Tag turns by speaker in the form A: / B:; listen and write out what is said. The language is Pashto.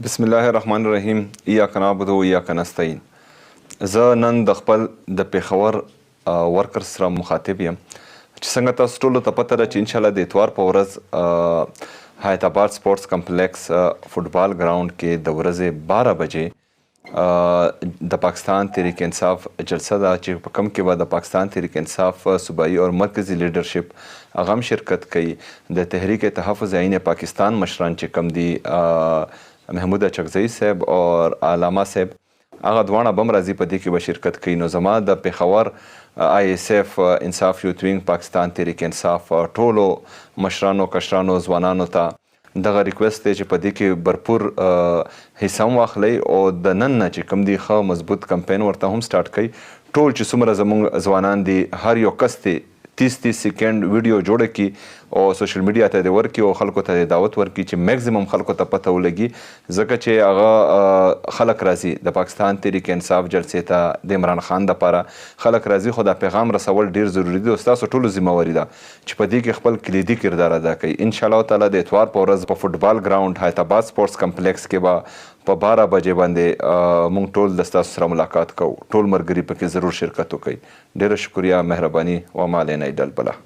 A: بسم الله الرحمن الرحیم. ایاک نعبد و ایاک نستعین. زه نن د خپل د پېښور ورکر سره مخاطب یم چې څنګه تاسو ټولو ته پته ده چې انشاءالله د اتوار په ورځ حیات آباد سپورټس کمپلیکس فوټبال ګراوند کې د ورځې 12 بجې د پاکستان تحریک انصاف جلسه ده چې په کوم کې به د پاکستان تحریک انصاف صوبایي او مرکزي لیډرشپ هغه هم شرکت کوي. د تحریک تحفظ عین پاکستان مشران چې کوم دي محمود اچکزئی صاحب اور علامه صاحب هغه دواړه به هم راځي په دې کې به شرکت کوي. نو زما د پېښور آی ایس ایف انصاف یوت وینګ پاکستان تحریک انصاف ټولو مشرانو کشرانو ځوانانو ته دغه ریکویسټ دی چې په دې کې برپور حصه هم واخلئ او د نن نه چې کوم دی ښه مضبوط کمپین ورته هم سټارټ کوي. ټول چې څومره زموږ ځوانان دي هر یو کس دی 30 سیکنډ ویډیو جوړه کړي او سوشل میډیا ته دې ورکړي او خلکو ته دې دعوت ورکړي چې میکزیمم خلکو ته پته ولګي ځکه چې هغه خلک راځي د پاکستان تحریک انصاف جلسې ته د عمران خان دپاره خلک راځي خو دا پیغام رسول ډیر ضروري دی او ستاسو ټولو ذمهواري ده چې په دې کې خپل کلیدي کردار ادا کوي. انشاءالله تعالی د اتوار په ورځ په فوټبال ګراوند حیات آباد سپورټس کمپلیکس کې به په 12 بجې باندې موږ ټول د ستاسو سره ملاقات کوو. ټول ملګري پکې ضرور شرکت وکړئ. ډیره شکریه، مهرباني و ما علینا الا البلاغ.